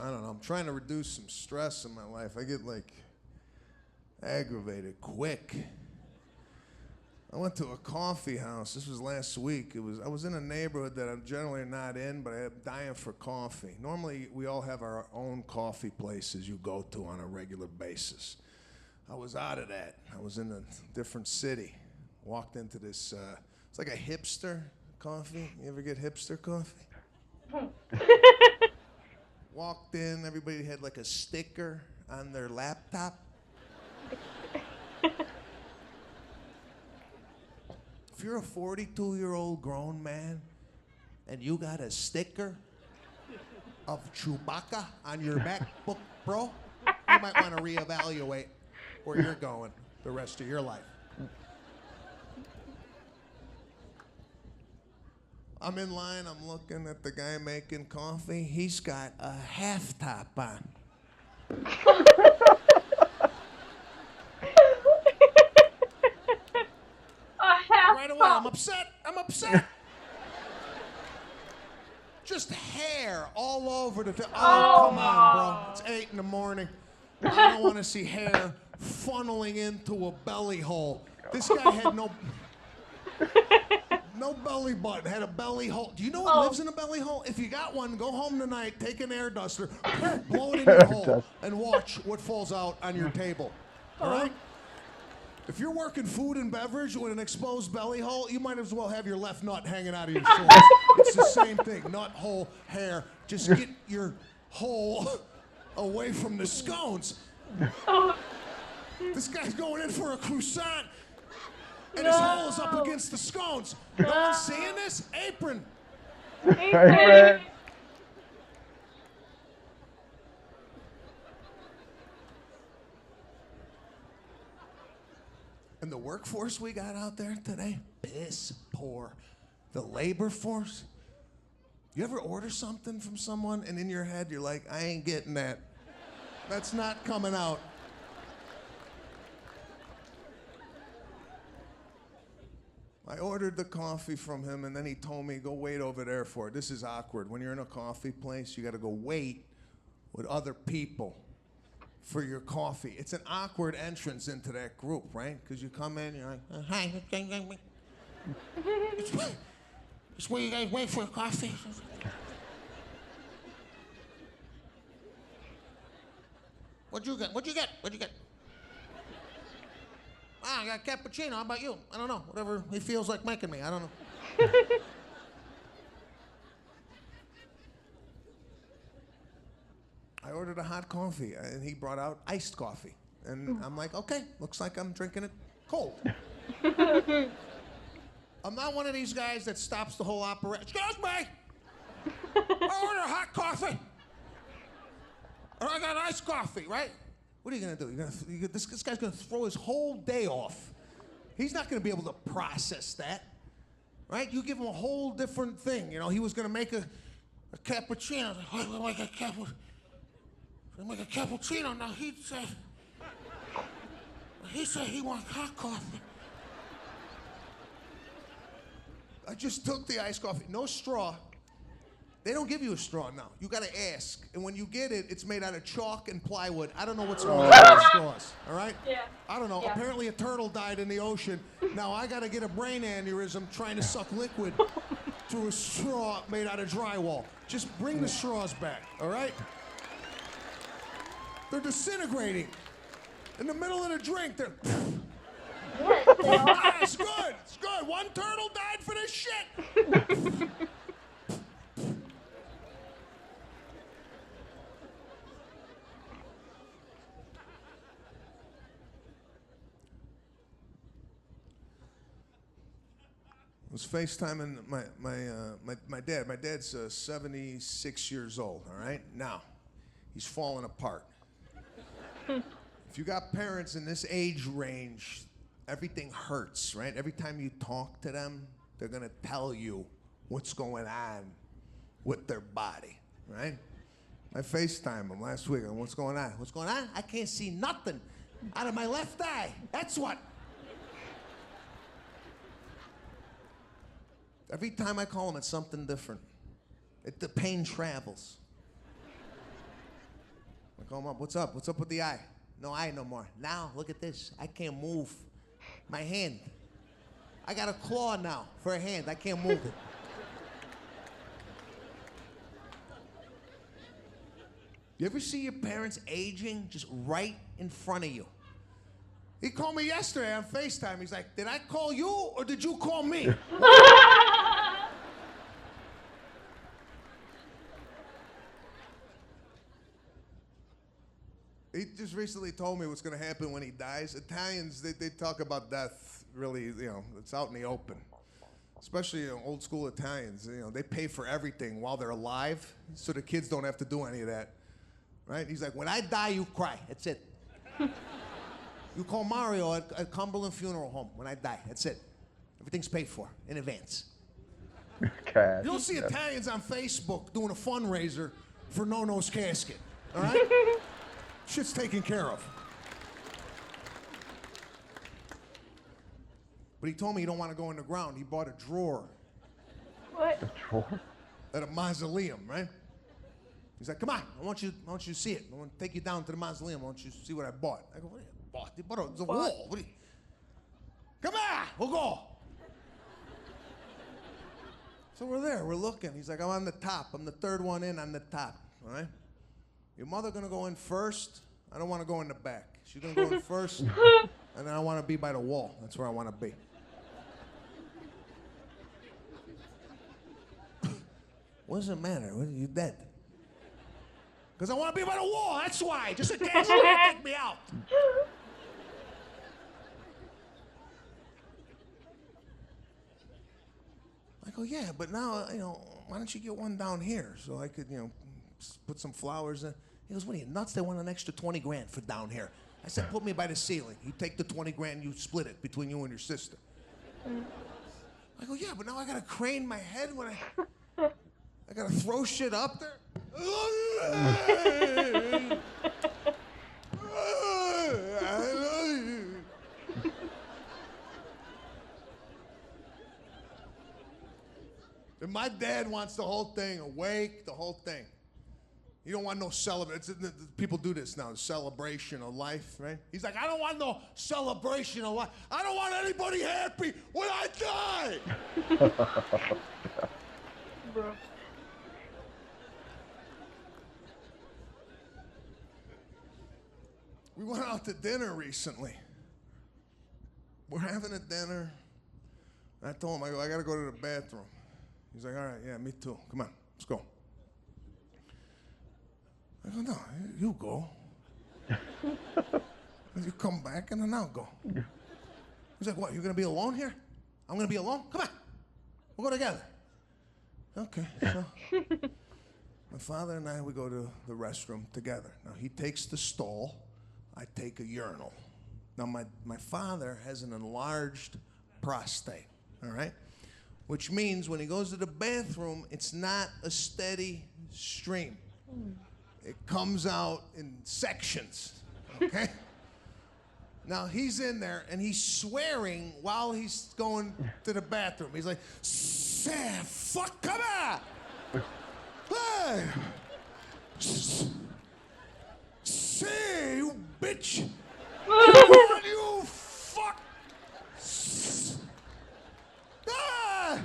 I don't know. I'm trying to reduce some stress in my life. I get like aggravated quick. I went to a coffee house. This was last week. I was in a neighborhood that I'm generally not in, but I'm dying for coffee. Normally, we all have our own coffee places you go to on a regular basis. I was out of that. I was in a different city. Walked into this, it's like a hipster coffee. You ever get hipster coffee? Walked in, everybody had like a sticker on their laptop. If you're a 42-year-old grown man and you got a sticker of Chewbacca on your MacBook Pro, you might want to reevaluate where you're going the rest of your life. I'm in line, I'm looking at the guy making coffee. He's got a half top on. Right away, I'm upset. Just hair all over the Oh, come on, bro. It's 8 in the morning. I don't want to see hair funneling into a belly hole. This guy had no belly button, had a belly hole. Do you know what lives in a belly hole? If you got one, go home tonight, take an air duster, blow it in your hole, and watch what falls out on your table. All right? If you're working food and beverage with an exposed belly hole, you might as well have your left nut hanging out of your shorts. It's the same thing. Nut, hole, hair. Just get your hole away from the scones. This guy's going in for a croissant, and his hole is up against the scones. No one's seeing this? Apron. Apron. And the workforce we got out there today, piss poor. The labor force. You ever order something from someone and in your head you're like, I ain't getting that. That's not coming out. I ordered the coffee from him and then he told me, go wait over there for it. This is awkward. When you're in a coffee place, you gotta go wait with other people for your coffee. It's an awkward entrance into that group, right? Because you come in, you're like, hi. It's where you guys wait for coffee. What'd you get? Ah, I got cappuccino. How about you? I don't know. Whatever he feels like making me. I don't know. I ordered a hot coffee, and he brought out iced coffee. And I'm like, okay, looks like I'm drinking it cold. I'm not one of these guys that stops the whole operation. Excuse me! I ordered a hot coffee. Or I got iced coffee, right? What are you gonna do? This guy's gonna throw his whole day off. He's not gonna be able to process that, right? You give him a whole different thing. You know, he was gonna make a cappuccino. I make a cappuccino. Now he said he wants hot coffee. I just took the iced coffee, no straw. They don't give you a straw now. You gotta ask. And when you get it, it's made out of chalk and plywood. I don't know what's wrong with those straws, all right? Yeah. I don't know. Yeah. Apparently a turtle died in the ocean. Now I gotta get a brain aneurysm trying to suck liquid through a straw made out of drywall. Just bring the straws back, all right? They're disintegrating. In the middle of the drink, they're... It's good. It's good. One turtle died for this shit. I was FaceTiming my dad. My dad's 76 years old, all right? Now, he's falling apart. If you got parents in this age range, everything hurts, right? Every time you talk to them, they're gonna tell you what's going on with their body, right? I FaceTimed him last week. What's going on? What's going on? I can't see nothing out of my left eye. That's what. Every time I call him, it's something different. The pain travels. I call him up. What's up? What's up with the eye? No eye no more. Now, look at this. I can't move my hand. I got a claw now for a hand. I can't move it. You ever see your parents aging just right in front of you? He called me yesterday on FaceTime. He's like, did I call you or did you call me? He just recently told me what's going to happen when he dies. Italians, they talk about death really, you know, it's out in the open. Especially old school Italians, you know, they pay for everything while they're alive so the kids don't have to do any of that. Right? He's like, when I die, you cry. That's it. You call Mario at Cumberland Funeral Home when I die. That's it. Everything's paid for in advance. Cash. You don't see Italians on Facebook doing a fundraiser for Nono's casket. All right? Shit's taken care of. But he told me he don't want to go in the ground. He bought a drawer. What? A drawer? At a mausoleum, right? He's like, come on, I want you to see it. I want to take you down to the mausoleum. I want you to see what I bought. I go, what do you bought? You bought a wall. What do you... Come on, we'll go. So we're there, we're looking. He's like, I'm on the top. I'm the third one in on the top, all right? Your mother gonna go in first. I don't want to go in the back. She's gonna go in first, and then I want to be by the wall. That's where I want to be. What does it matter? You dead? Because I want to be by the wall, that's why. Just in case you take me out. I go, yeah, but now, you know, why don't you get one down here so I could, you know, put some flowers in. He goes, what are you, nuts? They want an extra 20 grand for down here. I said, put me by the ceiling. You take the 20 grand, you split it between you and your sister. I go, yeah, but now I got to crane my head when I got to throw shit up there. And my dad wants the whole thing awake, the whole thing. You don't want no celebration. People do this now, celebration of life, right? He's like, I don't want no celebration of life. I don't want anybody happy when I die. Bro. We went out to dinner recently. We're having a dinner. And I told him, I go, I got to go to the bathroom. He's like, all right, yeah, me too. Come on, let's go. I go, no, you go. You come back and then I'll go. He's like, what, you're going to be alone here? I'm going to be alone? Come on, we'll go together. Okay, so my father and I, we go to the restroom together. Now, he takes the stall. I take a urinal. Now, my father has an enlarged prostate, all right? Which means when he goes to the bathroom, it's not a steady stream. It comes out in sections, okay? Now, he's in there, and he's swearing while he's going to the bathroom. He's like, say, fuck, come on! Hey! Say, you bitch! You fuck! Ah!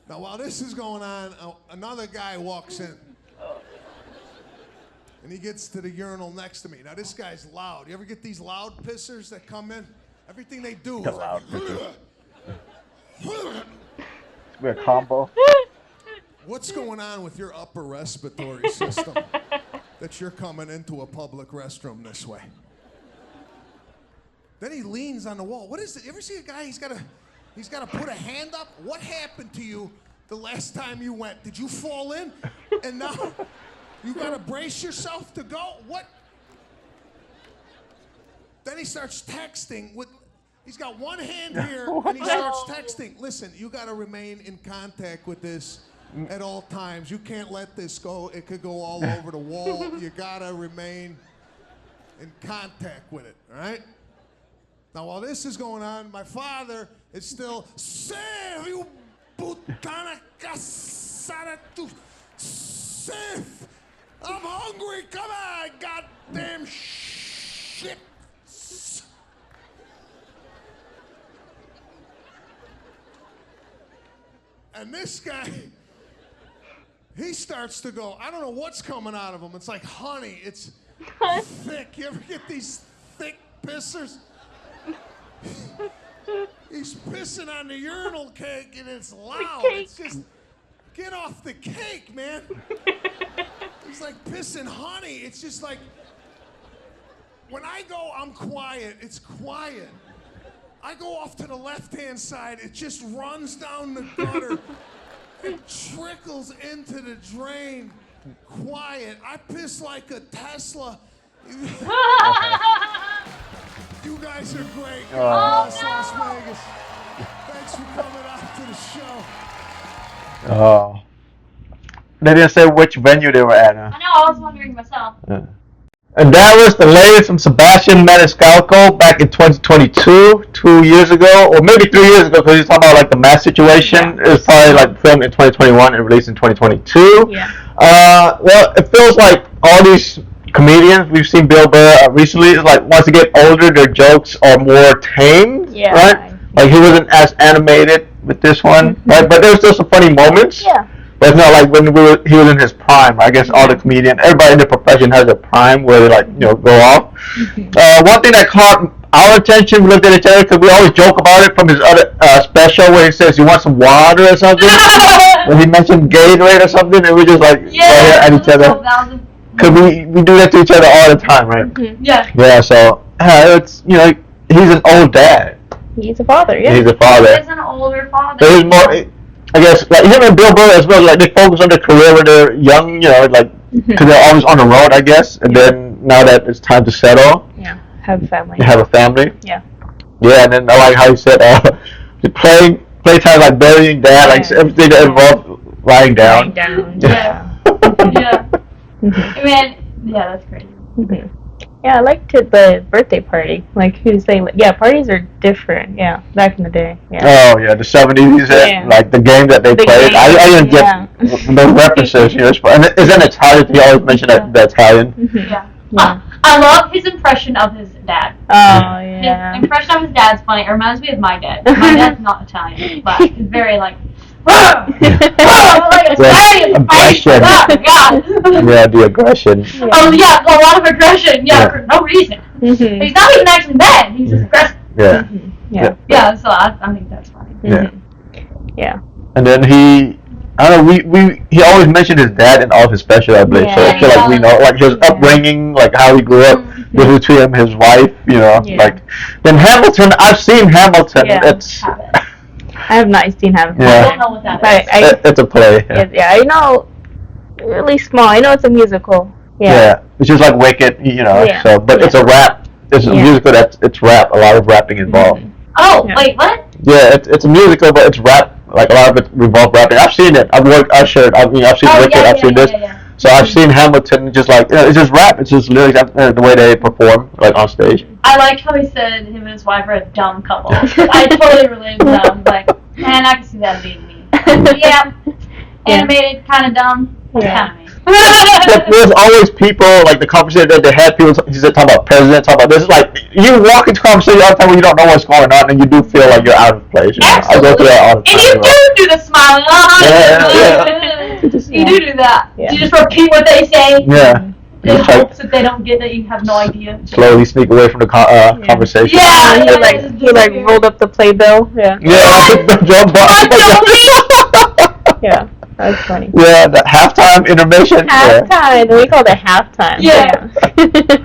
Now, while this is going on, another guy walks in. And he gets to the urinal next to me. Now, this guy's loud. You ever get these loud pissers that come in? Everything they do is loud like... We're a combo. What's going on with your upper respiratory system that you're coming into a public restroom this way? Then he leans on the wall. What is it? You ever see a guy, he's got to put a hand up? What happened to you the last time you went? Did you fall in? And now you got to brace yourself to go? What? Then he starts texting with... He's got one hand here, and he starts texting. Listen, you got to remain in contact with this at all times. You can't let this go. It could go all over the wall. You got to remain in contact with it, all right? Now, while this is going on, my father It's still Serio Butana Casada tu Sif. I'm hungry. Come on, goddamn shit. And this guy, he starts to go, I don't know what's coming out of him. It's like honey. It's thick. You ever get these thick pissers? He's pissing on the urinal cake and it's loud. It's just, get off the cake, man. He's like pissing honey. It's just like, when I go, I'm quiet. It's quiet. I go off to the left-hand side. It just runs down the gutter. It trickles into the drain. Quiet. I piss like a Tesla. You guys are great. Las Vegas. Thanks for coming out to the show. Oh. They didn't say which venue they were at. I know, I was wondering myself. Yeah. And that was the latest from Sebastian Maniscalco back in 2022, 2 years ago, or maybe 3 years ago, because he's talking about like the mass situation. It was probably like filmed in 2021 and released in 2022. Yeah. Well, it feels like all these comedians we've seen Bill Burr recently is like once they get older, their jokes are more tamed, right? Like he wasn't as animated with this one, right? But there was still some funny moments. Yeah. But it's not like when he was in his prime. I guess all the comedians, everybody in the profession has a prime where they like, go off. One thing that caught our attention, we looked at each other because we always joke about it from his other special where he says, "You want some water or something?" When he mentioned Gatorade or something, and we just like at each other. Because we do that to each other all the time, right? Mm-hmm. Yeah. Yeah, so it's, he's an old dad. He's a father, yeah. He's a father. He's an older father. There's more, I guess, like him and Bill Burr as well, like they focus on their career when they're young, like, because they're always on the road, I guess, and then now that it's time to settle. Yeah, have a family. Have a family. Yeah. Yeah, and then I like how he said, playtime like burying dad, like everything that involved lying down. Lying down, yeah. I mean, yeah, that's crazy. Mm-hmm. Yeah, I liked the birthday party. Like he was saying, parties are different. Yeah, back in the day. Yeah. Oh yeah, the 70s, like the game that they played. I didn't get those references. And it's in Italian. He always mentioned the Italian. Mm-hmm. Yeah. I love his impression of his dad. Oh yeah. His impression of his dad's funny. It reminds me of my dad. My dad's not Italian, but he's very like. Like aggression. Yeah, the aggression. Oh yeah, a lot of aggression. Yeah, for no reason. Mm-hmm. He's not even actually mad. He's just aggressive. Yeah. Mm-hmm. Yeah. So I think that's funny. Mm-hmm. Yeah. And then he always mentioned his dad in all of his specials, I believe. So I feel like we know, like his upbringing, like how he grew up, with between him, his wife, like. Then Hamilton, I've seen Hamilton. It's. I have not seen Hamilton. Yeah. I don't know what that is. It's a play. I know. Really small. I know it's a musical. Yeah. It's just like Wicked, So, but it's a rap. It's a musical it's rap. A lot of rapping involved. Mm-hmm. Oh, wait, what? Yeah, it's a musical, but it's rap. Like a lot of it involved rapping. I've seen it. I've seen Wicked. I've seen this. Yeah. So I've seen Hamilton. Just like it's just rap. It's just lyrics. The way they perform, like on stage. I like how he said him and his wife are a dumb couple. I totally relate to them. Like, man, I can see that being me. Yeah. Animated, kind of dumb. Yeah. Kind of me. There's always people, like the conversation that they had, people talking about presidents, talking about this. Like, you walk into conversation all the time where you don't know what's going on, and you do feel like you're out of place. I go through that all the time. And you do the smiling. You do that. Yeah. You just repeat what they say. Yeah. In hopes that they don't get that you have no idea. Slowly sneak away from the conversation. Yeah. He rolled up the playbill. Yeah. Yeah. That's funny. Yeah, the halftime intermission. Halftime. We call it halftime. Yeah.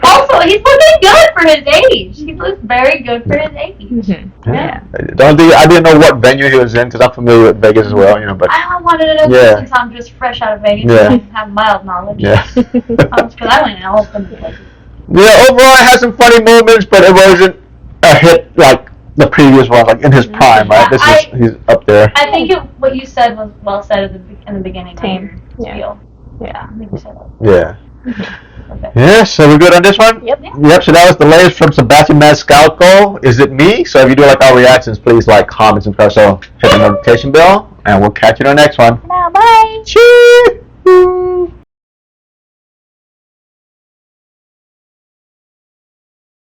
Also, he's looking good for his age. He looks very good for his age. Mm-hmm. Yeah. I didn't know what venue he was in because I'm familiar with Vegas as well, But I wanted to know since I'm just fresh out of Vegas and I have mild knowledge. Yeah. Because I went in all of them places. Yeah, overall, it had some funny moments, but it wasn't a hit like the previous one, like in his prime, right? He's up there. I think what you said was well said in the beginning. Tame. Yeah. I think you said that. Yeah. Yeah, so we're good on this one? Yep. Yep, so that was the latest from Sebastian Maniscalco. Is it me? So if you do like our reactions, please like, comment, subscribe, so hit the notification bell, and we'll catch you in the next one.